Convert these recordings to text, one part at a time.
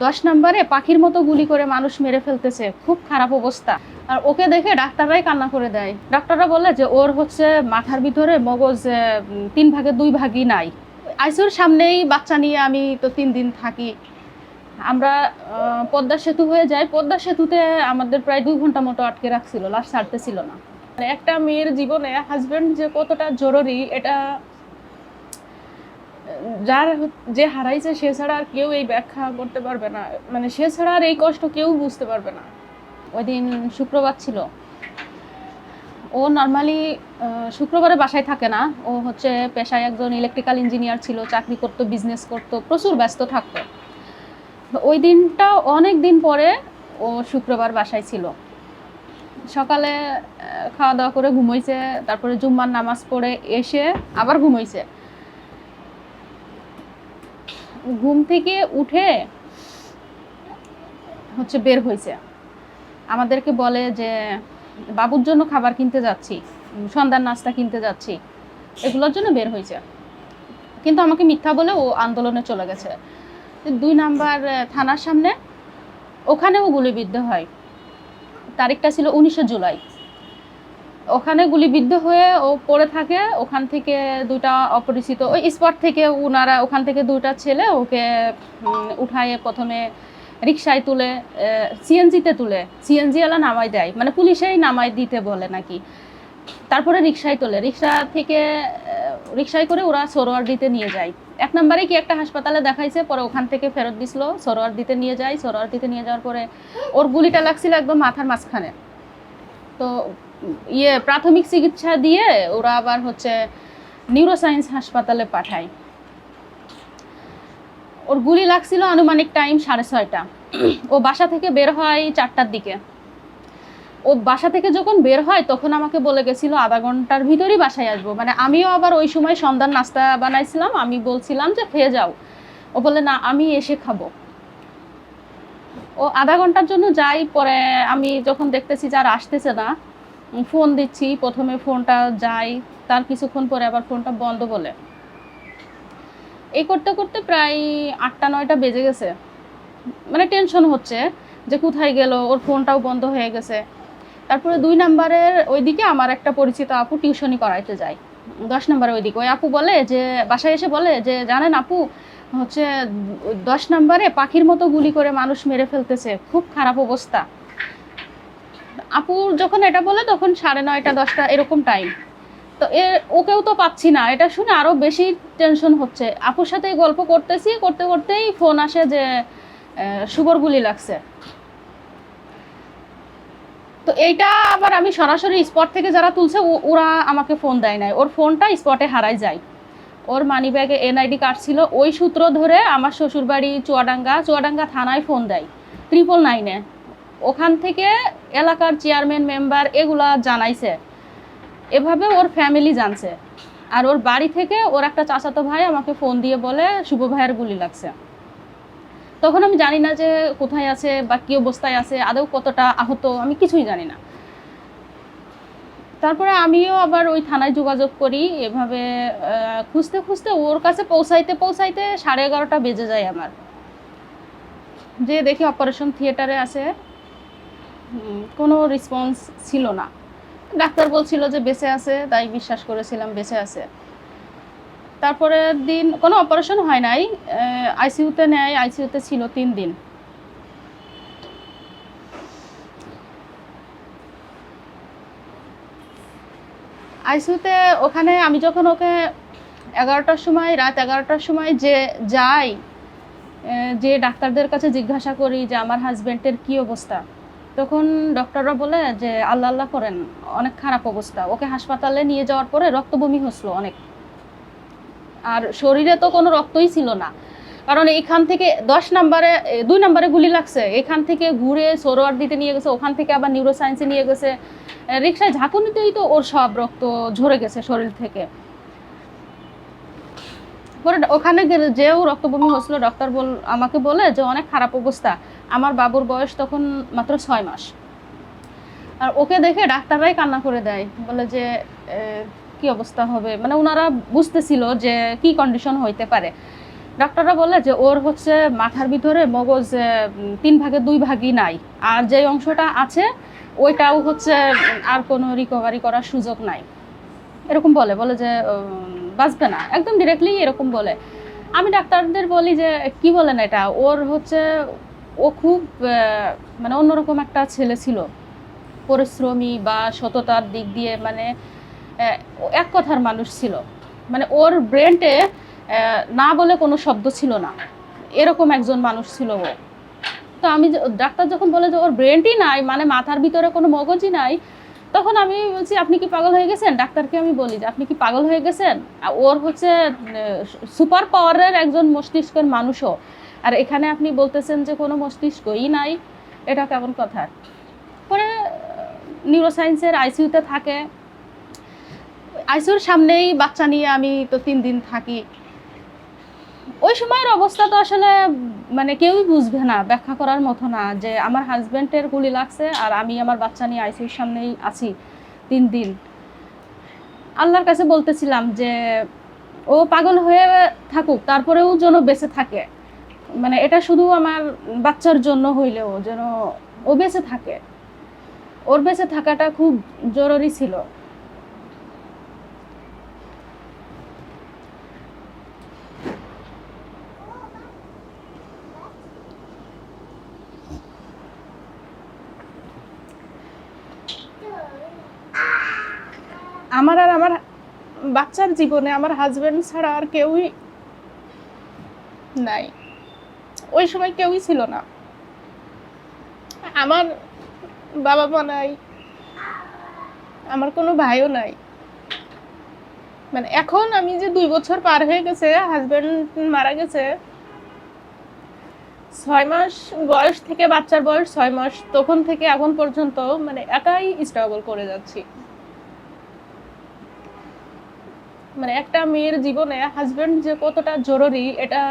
10 নম্বরে পাখির মতো গুলি করে মানুষ মেরে ফেলতেছে, খুব খারাপ অবস্থা। আর ওকে দেখে ডাক্তাররাই কান্না করে দেয়। ডাক্তাররা বলে যে ওর হচ্ছে মাথার ভিতরে মগজ 3 ভাগের 2 ভাগই নাই। আইসিইউর সামনেই বাচ্চা নিয়ে আমি তো 3 দিন থাকি। আমরা পদ্মা সেতু হয়ে যাই। পদ্মা সেতুতে আমাদের প্রায় 2 ঘন্টা মতো আটকে রাখছিল, লাশ ছাড়তেছিল না। মানে একটা মেয়ের জীবনে হাজবেন্ড যে কতটা জরুরি, এটা যে হারাইছে সে ছাড়া আর কেউ এই ব্যাখ্যা করতে পারবে না। মানে সে ছাড়া আর এই কষ্ট কেউ বুঝতে পারবে না। ওই দিন শুক্রবার ছিল। ও নর্মালি শুক্রবারে বাসায় থাকে না। ও হচ্ছে পেশায় একজন ইলেকট্রিক্যাল ইঞ্জিনিয়ার ছিল, চাকরি করতো, বিজনেস করতো, প্রচুর ব্যস্ত থাকতো। ওই দিনটা অনেক দিন পরে ও শুক্রবার বাসায় ছিল। সকালে খাওয়া দাওয়া করে ঘুমাইছে, তারপরে জুম্মার নামাজ পড়ে এসে আবার ঘুমাইছে। ঘুম থেকে উঠে হচ্ছে বের হয়েছে, আমাদেরকে বলে যে বাবুর জন্য খাবার কিনতে যাচ্ছি, সন্ধ্যার নাস্তা কিনতে যাচ্ছি, এগুলোর জন্য বের হয়েছে। কিন্তু আমাকে মিথ্যা বলে ও আন্দোলনে চলে গেছে 2 নাম্বার থানার সামনে। ওখানেও গুলিবিদ্ধ হয়। তারিখটা ছিল 19 জুলাই। ওখানে গুলিবিদ্ধ হয়ে ও পড়ে থাকে। ওখান থেকে 2টা অপরিচিত ওই স্পট থেকে ওনারা ওখান থেকে 2টা ছেলে ওকে উঠায়ে প্রথমে রিক্সায় তুলে সিএনজিতে তুলে সিএনজিওয়ালা নামাই দেয়, মানে পুলিশেই নামাই দিতে বলে নাকি। তারপরে রিক্সায় তোলে, রিক্সায় করে ওরা সরোয়ারদিতে নিয়ে যায়। 1 নম্বরে কি একটা হাসপাতালে দেখাইছে, পরে ওখান থেকে ফেরত দিছিল, সরোয়ারদিতে নিয়ে যায়। সরোয়ারদিতে নিয়ে যাওয়ার পরে ওর গুলিটা লাগছিল একদম মাথার মাঝখানে। তো প্রাথমিক চিকিৎসা দিয়ে ওরা আবার হচ্ছে নিউরোসায়েন্স হাসপাতালে পাঠায়। ওর গুলি লাগছিল আনুমানিক টাইম 6:30টা। ও বাসা থেকে বের হয় 4টার দিকে। ও বাসা থেকে যখন বের হয় তখন আমাকে বলে গেছিল আধা ঘন্টার ভিতরেই বাসায় আসবো। মানে আমিও আবার ওই সময় সন্ধ্যার নাস্তা বানাইছিলাম, আমি বলছিলাম যে খেয়ে যাও। ও বলে না, আমি এসে খাবো। ও আধা ঘন্টার জন্য যাই। পরে আমি যখন দেখতেছি যে আর আসতেছে না, ফোন দিচ্ছি। প্রথমে ফোনটা যায়, তার কিছুক্ষণ পরে আবার ফোনটা বন্ধ বলে। এই করতে করতে প্রায় 8টা-9টা বেজে গেছে। মানে টেনশন হচ্ছে যে কোথায় গেল, ওর ফোনটাও বন্ধ হয়ে গেছে। তারপরে 2 নাম্বারের ওইদিকে আমার একটা পরিচিত আপু টিউশনি করাইতে যায় 10 নাম্বারের ওইদিকে। ওই আপু বলে যে বাসায় এসে বলে যে জানেন আপু, হচ্ছে 10 নাম্বারে পাখির মতো গুলি করে মানুষ মেরে ফেলতেছে, খুব খারাপ অবস্থা। আপু যখন এটা বলে তখন 9:30 10টা এরকম টাইম। তো ওকেও তো পাচ্ছি না। এটা শুনে আরো বেশি টেনশন হচ্ছে। আপুর সাথে গল্প করতেছি, করতে করতেই ফোন আসে যে শুভর গুলি লাগছে। তো এইটা আবার আমি সরাসরি স্পট থেকে যারা তুলছে ওরা আমাকে ফোন দেয় নাই, ওর ফোনটা স্পটে হারাই যায়। ওর মানি ব্যাগে এনআইডি কার্ড ছিল। ওই সূত্র ধরে আমার শ্বশুরবাড়ি চুয়াডাঙ্গা থানায় ফোন দেয় 999-এ। ওখান থেকে এলাকার চেয়ারম্যান মেম্বার এগুলা জানাইছে। এভাবে ওর ফ্যামিলি জানছে। আর ওর বাড়ি থেকে ওর একটা চাচাতো ভাই আমাকে ফোন দিয়ে বলে শুভ ভাইয়ের গুলি লাগছে। তখন আমি জানি না যে কোথায় আছে বা কী অবস্থায় আছে, আদৌ কতটা আহত, আমি কিছুই জানি না। তারপরে আমিও আবার ওই থানায় যোগাযোগ করি। এভাবে খুঁজতে খুঁজতে ওর কাছে পৌঁছাইতে 11:30টা বেজে যায় আমার। যে দেখি অপারেশন থিয়েটারে আছে, কোনো রেসপন্স ছিল না। ডাক্তার বলছিল যে বেঁচে আছে, তাই বিশ্বাস করেছিলাম বেঁচে আছে। তারপরের দিন কোনো অপারেশন হয় নাই, আইসিইউতে নেয়। আইসিইউতে ছিল 3 দিন। আইসিইউতে ওখানে আমি যখন ওকে 11টার সময়, রাত 11টার সময় যে যাই, যে ডাক্তারদের কাছে জিজ্ঞাসা করি যে আমার হাজব্যান্ডের কী অবস্থা, তখন ডক্টররা বলে যে আল্লাহ আল্লাহ করেন, অনেক খারাপ অবস্থা। ওকে হাসপাতালে নিয়ে যাওয়ার পরে রক্তবমি হচ্ছিল অনেক। আর শরীরে তো কোনো রক্তই ছিল না, কারণ এইখান থেকে 2 নাম্বারে গুলি লাগছে। এখান থেকে ঘুরে সরোয়ার দিতে নিয়ে গেছে, ওখান থেকে আবার নিউরোসায়েন্সে নিয়ে গেছে। রিক্সায় ঝাঁকুনিতেই তো ওর সব রক্ত ঝরে গেছে শরীর থেকে। পরে ওখানে যেও রক্তবমি হচ্ছিল, ডক্টর আমাকে বলে যে অনেক খারাপ অবস্থা। আমার বাবুর বয়স তখন মাত্র 6 মাস। আর ওকে দেখে ডাক্তাররাই কান্না করে দেয়, বলে যে কি অবস্থা হবে। মানে ওনারা বুঝতেছিল যে কি কন্ডিশন হইতে পারে। ডাক্তাররা বলে যে ওর হচ্ছে মাথার ভিতরে মগজ 3 ভাগের 2 ভাগই নাই, আর যে অংশটা আছে ওইটাও হচ্ছে আর কোনো রিকভারি করার সুযোগ নাই। এরকম বলে যে বাঁচবে না, একদম ডিরেক্টলি এরকম বলে। আমি ডাক্তারদের বলি যে কি বলেন এটা, ওর হচ্ছে ও খুব মানে অন্যরকম একটা ছেলে ছিল, পরিশ্রমী বা সততার দিক দিয়ে মানে এক কথার মানুষ ছিল, মানে ওর ব্রেনটে না বলে কোনো শব্দ ছিল না, এরকম একজন মানুষ ছিল ও। তো আমি ডাক্তার যখন বলে যে ওর ব্রেনই নাই, মানে মাথার ভিতরে কোনো মগজই নাই, তখন আমি বলছি আপনি কি পাগল হয়ে গেছেন? ডাক্তারকে আমি বলি যে আপনি কি পাগল হয়ে গেছেন? ওর হচ্ছে সুপার পাওয়ারের একজন মস্তিষ্কের মানুষও, আর এখানে আপনি বলতেছেন যে কোনো মস্তিষ্কই নাই, এটা কেমন কথা? পরে নিউরোসায়েন্সের আইসিইউতে থাকে, আইসিইউর সামনেই বাচ্চা নিয়ে আমি তো 3 দিন থাকি। ওই সময়ের অবস্থা তো আসলে মানে কেউই বুঝবে না, ব্যাখ্যা করার মতো না, যে আমার হাজব্যান্ডের গুলি লাগছে আর আমি আমার বাচ্চা নিয়ে আইসিইউর সামনেই আছি 3 দিন। আল্লাহর কাছে বলতেছিলাম যে ও পাগল হয়ে থাকুক, তারপরেও যেন বেঁচে থাকে, মানে এটা শুধু আমার বাচ্চার জন্য হইলেও যেন ও বেঁচে থাকে, ওর বেঁচে থাকাটা খুব জরুরি ছিল। আমার আর আমার বাচ্চার জীবনে আমার হাজবেন্ড ছাড়া আর কেউই নাই, ওই সময় কেউই ছিল না। আমার বাবা মা নাই, আমার কোনো ভাইও নাই। মানে এখন আমি যে 2 বছর পার হয়ে গেছে, হাজবেন্ড মারা গেছে, 6 মাস বয়স থেকে, বাচ্চার বয়স 6 মাস, তখন থেকে এখন পর্যন্ত মানে একাই স্ট্রাগল করে যাচ্ছি। মানে একটা মেয়ের জীবনে হাজবেন্ড যে কতটা জরুরি, এটা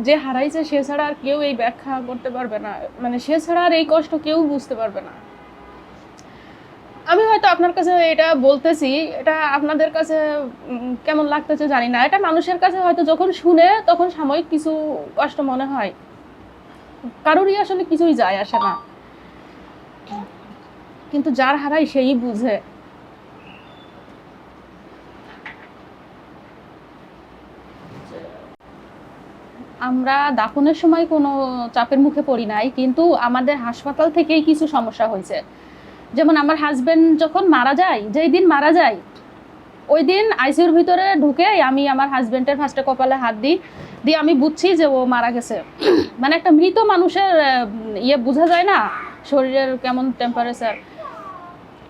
যে হারাইছে সে ছাড়া আর কেউ এই ব্যাখ্যা করতে পারবে না, মানে সে ছাড়া আর এই কষ্ট কেউ বুঝতে পারবে না। আমি হয়তো আপনার কাছে এটা বলতেছি, এটা আপনাদের কাছে কেমন লাগতেছে জানি না, এটা মানুষের কাছে হয়তো যখন শুনে তখন সাময়িক কিছু কষ্ট মনে হয়, কারোরই আসলে কিছুই যায় আসে না, কিন্তু যার হারাই সেই বুঝে। আমরা দাফনের সময় কোনো চাপের মুখে পড়ি নাই, কিন্তু আমাদের হাসপাতাল থেকেই কিছু সমস্যা হয়েছে। যেমন আমার হাজবেন্ড যখন মারা যায়, যেই দিন মারা যায় ওই দিন আইসিইউর ভিতরে ঢুকে আমি আমার হাজবেন্ডের ফার্স্টে কপালে হাত দিয়ে আমি বুঝছি যে ও মারা গেছে। মানে একটা মৃত মানুষের ইয়ে বোঝা যায় না, শরীরের কেমন টেম্পারেচার।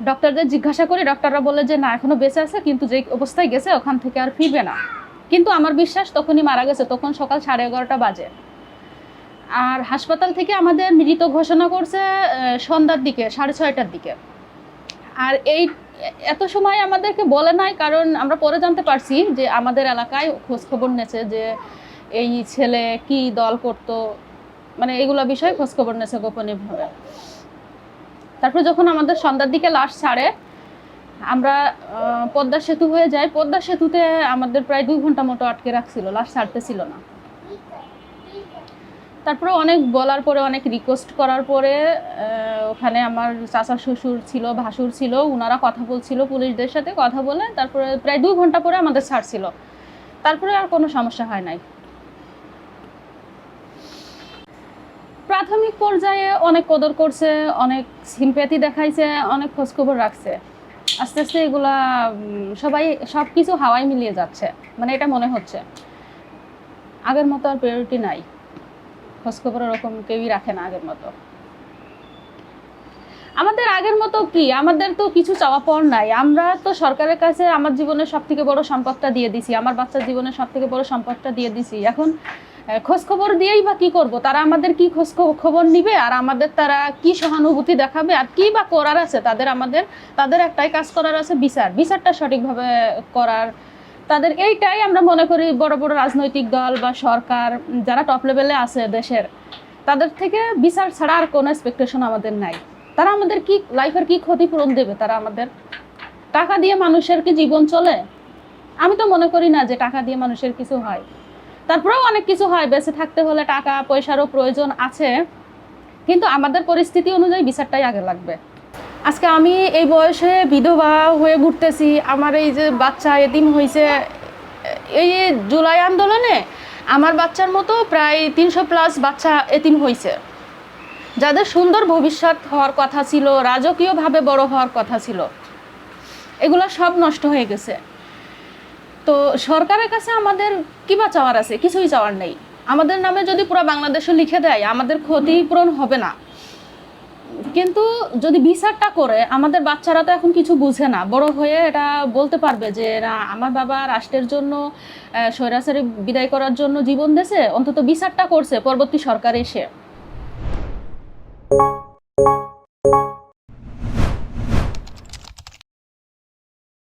ডক্টরদের জিজ্ঞাসা করি, ডক্টররা বলে যে না এখনো বেঁচে আছে, কিন্তু যে অবস্থায় গেছে ওখান থেকে আর ফিরবে না। কিন্তু আমার বিশ্বাস তখনই মারা গেছে, তখন সকাল 11:30 বাজে। আর হাসপাতাল থেকে আমাদের মৃত ঘোষণা করছে সন্ধ্যার দিকে, 6:30টার দিকে। আর এই এত সময় আমাদেরকে বলে নাই, কারণ আমরা পরে জানতে পারছি যে আমাদের এলাকায় খোঁজ খবর নেছে যে এই ছেলে কি দল করত, মানে এগুলো বিষয়ে খোঁজ খবর নেছে গোপনীয়ভাবে। তারপর যখন আমাদের সন্ধ্যার দিকে লাশ ছাড়ে, আমরা পদ্মা সেতু হয়ে যাই। পদ্মা সেতুতে আমাদের প্রায় 2 ঘন্টা মতো আটকে রাখছিল, লাশ ছাড়তেছিল না। তারপরে অনেক বলার পরে, অনেক রিকোয়েস্ট করার পরে ওখানে আমার চাচা শ্বশুর ছিল, ভাসুর ছিল, ওনারা কথা বলছিল পুলিশদের সাথে, কথা বলে তারপরে প্রায় 2 ঘন্টা পরে আমাদের ছাড়ছিল। তারপরে আর কোনো সমস্যা হয় নাই। প্রাথমিক পর্যায়ে অনেক কদর করছে, অনেক সিম্প্যাথি দেখাইছে, অনেক খোঁজখবর রাখছে। আস্তে আস্তে এগুলা সবাই সব কিছু হাওয়ায় মিলিয়ে যাচ্ছে, মানে এটা মনে হচ্ছে আগের মতো আর প্রায়োরিটি নাই, খোঁজখবর ওরকম কেউই রাখে না আগের মতো। আমাদের আগের মতো কি, আমাদের তো কিছু চাওয়া পাওয়ার নাই। আমরা তো সরকারের কাছে আমার জীবনের সব থেকে বড় সম্পদটা দিয়ে দিছি, আমার বাচ্চার জীবনের সব থেকে বড় সম্পদটা দিয়ে দিছি। এখন খোঁজ খবর দিয়েই বা কি করব? তারা আমাদের কি খোঁজ খবর নিবে, আর আমাদের তারা কি সহানুভূতি দেখাবে, আর কি বা করার আছে তাদের? তাদের একটাই কাজ করার আছে, বিচারটা সঠিকভাবে করার। তাদের এইটাই আমরা মনে করি বড় বড় রাজনৈতিক দল বা সরকার যারা টপ লেভেলে আছে দেশের, তাদের থেকে বিচার ছাড়া আর কোনো এক্সপেকটেশন আমাদের নাই। তারা আমাদের কি লাইফের কি ক্ষতিপূরণ দেবে? তারা আমাদের টাকা দিয়ে মানুষের কি জীবন চলে? আমি তো মনে করি না যে টাকা দিয়ে মানুষের কিছু হয়, তারপরেও অনেক কিছু হয়, বেঁচে থাকতে হলে টাকা পয়সারও প্রয়োজন আছে, কিন্তু আমাদের পরিস্থিতি অনুযায়ী বিচারটাই আগে লাগবে। আজকে আমি এই বয়সে বিধবা হয়ে ঘুরতেছি, আমার এই যে বাচ্চা এতিম হয়েছে, এই জুলাই আন্দোলনে আমার বাচ্চার মতো প্রায় 300+ বাচ্চা এতিম হয়েছে, যাদের সুন্দর ভবিষ্যৎ হওয়ার কথা ছিল, রাজকীয়ভাবে বড় হওয়ার কথা ছিল, এগুলো সব নষ্ট হয়ে গেছে। তো সরকারের কাছে আমাদের কি বা চাওয়ার আছে? কিছুই চাওয়ার নেই। আমাদের নামে যদি পুরো বাংলাদেশে লিখে দেয়, আমাদের ক্ষতিপূরণ হবে না, কিন্তু যদি বিচারটা করে, আমাদের বাচ্চারা তো এখন কিছু বুঝে না, বড় হয়ে এটা বলতে পারবে যে না, আমার বাবা রাষ্ট্রের জন্য স্বৈরাচারী বিদায় করার জন্য জীবন দিয়েছে, অন্তত বিচারটা করছে পরবর্তী সরকার এসে।